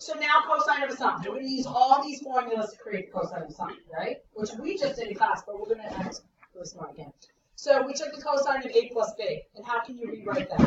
So now cosine of a sum. We're going to use all these formulas to create the cosine of a sum, right? Which we just did in class, but we're going to act really smart again. So we took the cosine of a plus b, and how can you rewrite that?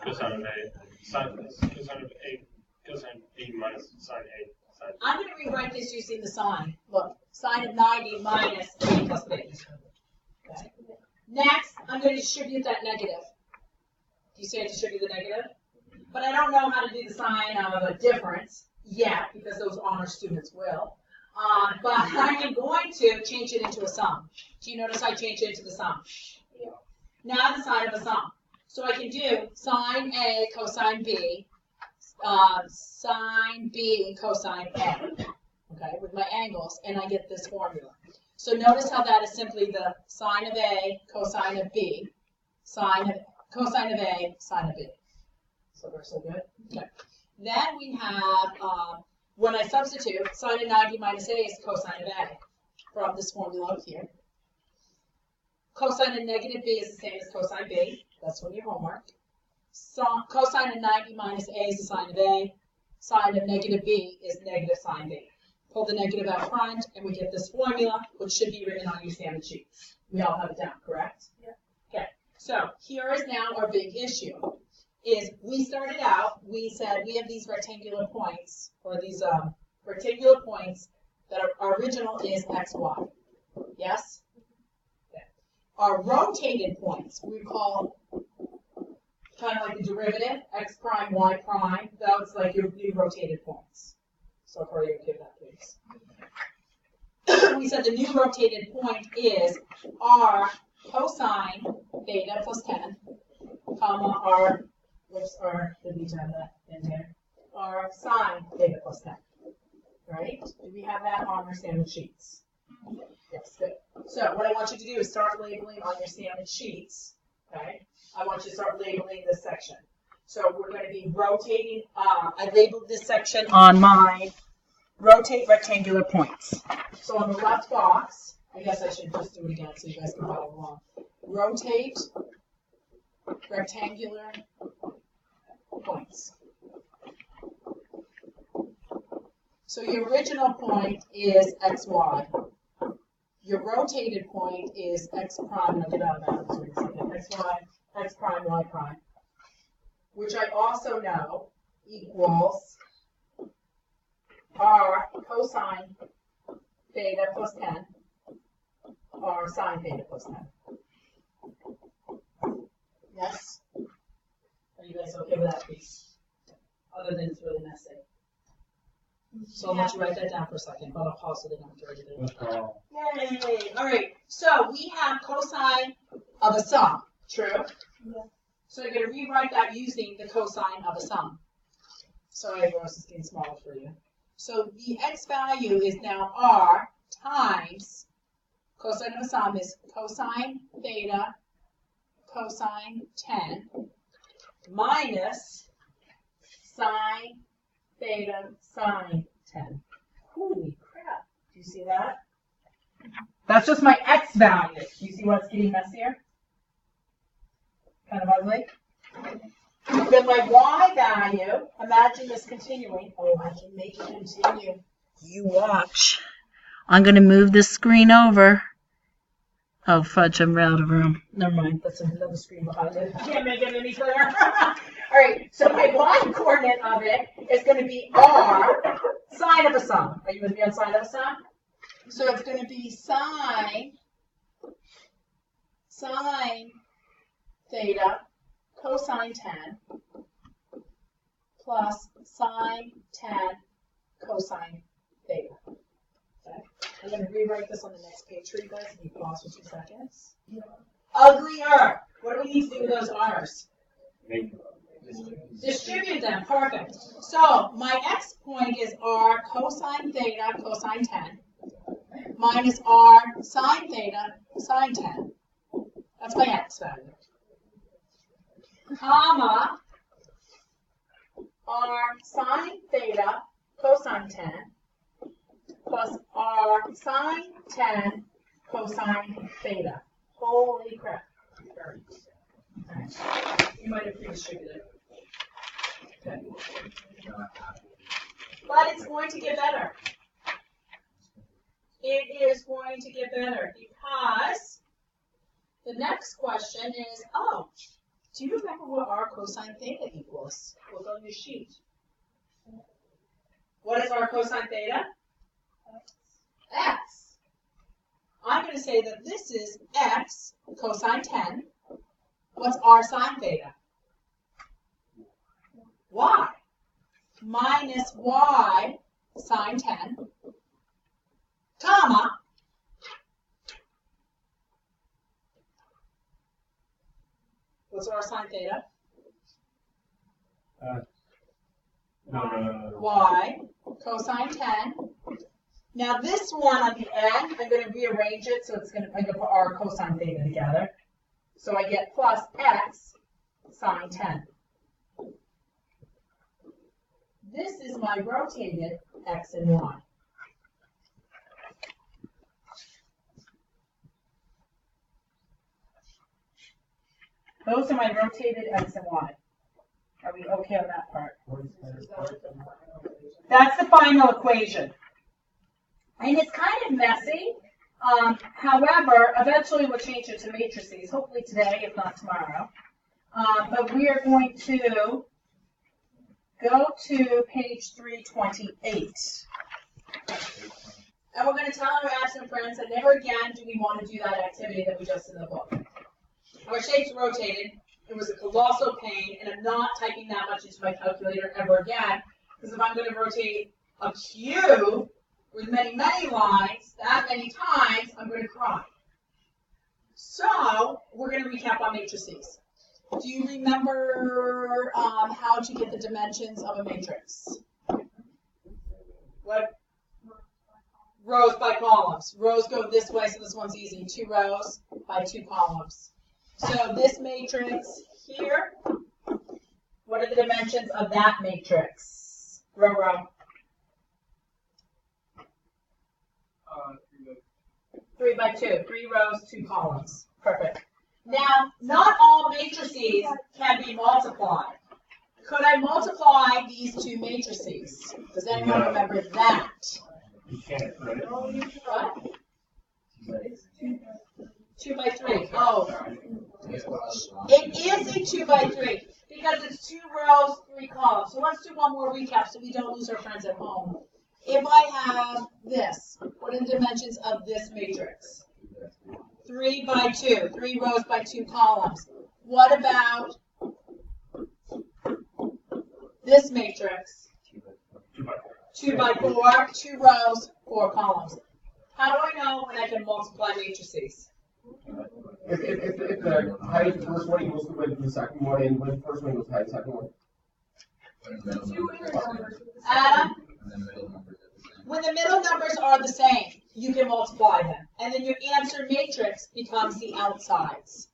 Cosine of a, cosine b minus sine a. I'm going to rewrite this using the sine. Look, sine of 90 minus a plus b. Okay. Next, I'm going to distribute that negative. Do you see I distribute the negative? But I don't know how to do the sign of a difference yet, because those honor students will. But I am going to change it into a sum. Do you notice I change it into the sum? Yeah. Now the sign of a sum. So I can do sine A cosine B, sine B and cosine A, okay, with my angles, and I get this formula. So notice how that is simply the sine of A cosine of B, cosine of A, sine of B. So we're so good? Okay. Then we have, when I substitute, sine of 90 minus A is cosine of A from this formula up here. Cosine of negative B is the same as cosine B. That's from your homework. So cosine of 90 minus A is the sine of A. Sine of negative B is negative sine B. Pull the negative out front, and we get this formula, which should be written on your standard sheets. We all have it down, correct? Yeah. Okay. So here is now our big issue. Is we started out, we said we have these rectangular points, or these rectangular points that our original is x, y. Yes? Okay. Our rotated points, we call kind of like the derivative, x prime, y prime. That's like your new rotated points. So far, you give that, please. We said the new rotated point is r cosine theta plus 10, comma r, whoops, r, did we have that in there? R sine theta plus 10. Right? Do we have that on our standard sheets? Yes, good. So what I want you to do is start labeling on your standard sheets. Okay? I want you to start labeling this section. So we're going to be rotating, I labeled this section on my rotate rectangular points. So on the left box, I guess I should just do it again so you guys can follow along. Rotate rectangular points. So your original point is xy. Your rotated point is x prime, I'll get out of that in a second, xy, x prime, y prime, which I also know equals r cosine theta plus 10, r sine theta plus 10. Yes? Are you guys okay with that piece? Other than it's really messy. So I'll let you write that down for a second, but I'll pause so they don't have to write it in. Yay! All right, so we have cosine of a sum, true? Yeah. So you're going to rewrite that using the cosine of a sum. Sorry, Rose, it's getting smaller for you. So the x value is now r times, cosine of a sum is cosine theta cosine 10 minus sine theta sine 10. Holy crap. Do you see that? That's just my x value. Do you see what's getting messier? Kind of ugly. Then my y value, imagine this continuing. Oh, I can make it continue. You watch. I'm going to move this screen over. Oh, fudge, I'm out of room. Never mind. That's another screen behind it. I can't make it any clearer. All right, so my y coordinate of it is going to be r sine of a sum. Are you with me on sine of a sum? So it's going to be sine theta cosine 10 plus sine 10 cosine theta. Okay. I'm going to rewrite this on the next page for you guys. If you pause for 2 seconds. Uglier. What do we need to do with those r's? Distribute them. Perfect. So my x point is r cosine theta cosine 10 minus r sine theta sine 10. That's my x value. Comma r sine theta cosine 10 plus r sine 10 cosine theta. Holy crap. You might have pre-distributed. Okay. But it's going to get better. It is going to get better because the next question is, oh, do you remember what r cosine theta equals? Look on your sheet. What is r cosine theta? X. I'm going to say that this is x cosine 10. What's r sine theta? Y. Minus y sine 10, comma, what's r sine theta? No. Y cosine 10. Now this one on the end, I'm going to rearrange it so I'm going to put r cosine theta together. So I get plus x sine 10. This is my rotated x and y. Those are my rotated x and y. Are we okay on that part? That's the final equation. And it's kind of messy. However, eventually we'll change it to matrices, hopefully today, if not tomorrow. But we are going to go to page 328. And we're going to tell our absent friends that never again do we want to do that activity that we just did in the book. Our shapes rotated. It was a colossal pain, and I'm not typing that much into my calculator ever again, because if I'm going to rotate a cube with many, many lines, that many times, I'm going to cry. So, we're going to recap on matrices. Do you remember how to get the dimensions of a matrix? What? Rows by columns. Rows go this way, so this one's easy. 2 rows by 2 columns. So this matrix here, what are the dimensions of that matrix? Row. 3 by 2. 3 rows, 2 columns. Perfect. Now, not all matrices can be multiplied. Could I multiply these 2 matrices? Does anyone remember that? You can't, right? What? 2 by 3. Oh. It is a 2 by 3 because it's 2 rows, 3 columns. So let's do one more recap so we don't lose our friends at home. If I have this, what are the dimensions of this matrix? 3 by 2. 3 rows by 2 columns. What about this matrix? 2 by 4. 2 rows, 4 columns. How do I know when I can multiply matrices? If the height of the first one equals the width of the second one, and when the first one equals the height of the second one. Adam? When the middle numbers are the same, you can multiply them. And then your answer matrix becomes the outsides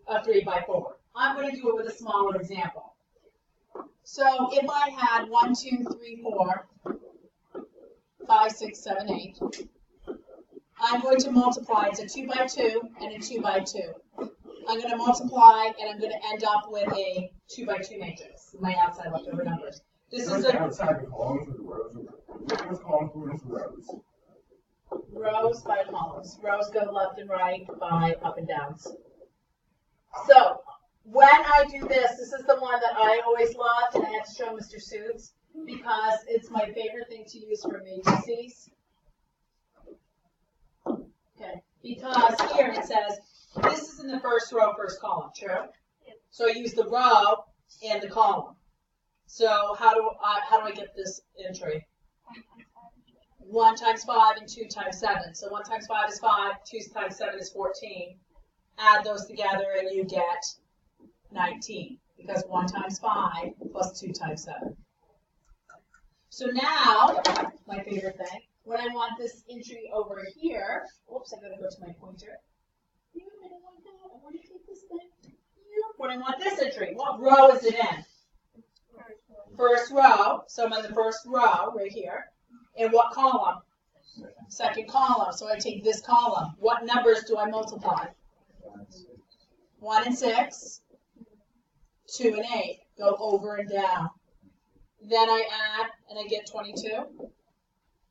of 3 by 4. I'm going to do it with a smaller example. So if I had 1, 2, 3, 4, 5, 6, 7, 8, I'm going to multiply. It's a 2 by 2 and a 2 by 2. I'm going to multiply, and I'm going to end up with a 2 by 2 matrix, my outside leftover numbers. This is a outside the columns or the rows? What's columns versus rows? rows by columns. Rows go left and right by up and downs. So when I do this, this is the one that I always loved, and I had to show Mr. Suits because it's my favorite thing to use for matrices. Okay, because here it says this is in the first row, first column. True. So I use the row and the column. So how do I get this entry? 1 times 5 and 2 times 7. So 1 times 5 is 5, 2 times 7 is 14. Add those together and you get 19, because 1 times 5 plus 2 times 7. So now, my favorite thing, when I want this entry over here, whoops, I gotta go to my pointer. I want to take this thing. When I want this entry, what row is it in? First row, so I'm in the first row right here. In what column? Second column. So I take this column. What numbers do I multiply? 1 and 6, 2 and 8. Go over and down. Then I add, and I get 22.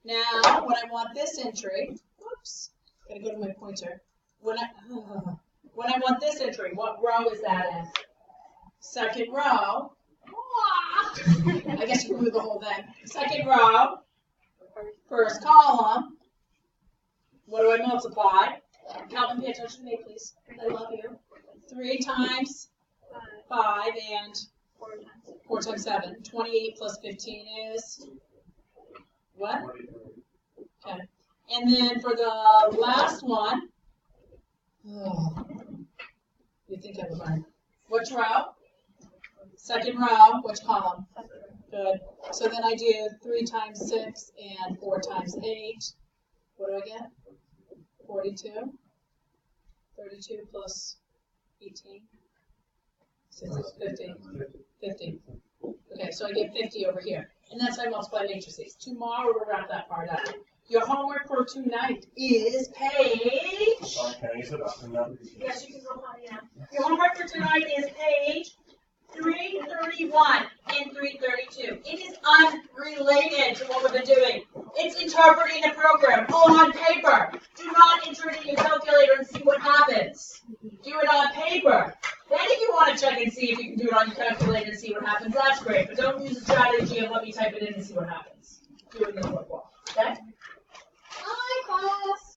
Now, when I want this entry, whoops, gotta go to my pointer. When I want this entry, what row is that in? Second row. I guess you can move the whole thing. Second row, first column. What do I multiply? Calvin, pay attention to me, please. I love you. 3 times 5 and 4 times 7. 28 plus 15 is what? Okay. And then for the last one, you think I would learn. Which row? Second row, which column? Good. So then I do 3 times 6 and 4 times 8. What do I get? 42. 32 plus 18. 50. 50. Okay, so I get 50 over here. And that's how I multiply matrices. Tomorrow we'll wrap that part up. Your homework for tonight is page. Yes, you can go on, yeah. Your homework for tonight is page 331 and 332. It is unrelated to what we've been doing. It's interpreting the program on paper. Do not enter it in your calculator and see what happens. Do it on paper. Then if you want to check and see if you can do it on your calculator and see what happens, that's great. But don't use the strategy of let me type it in and see what happens. Do it in the book. Okay? Hi, class.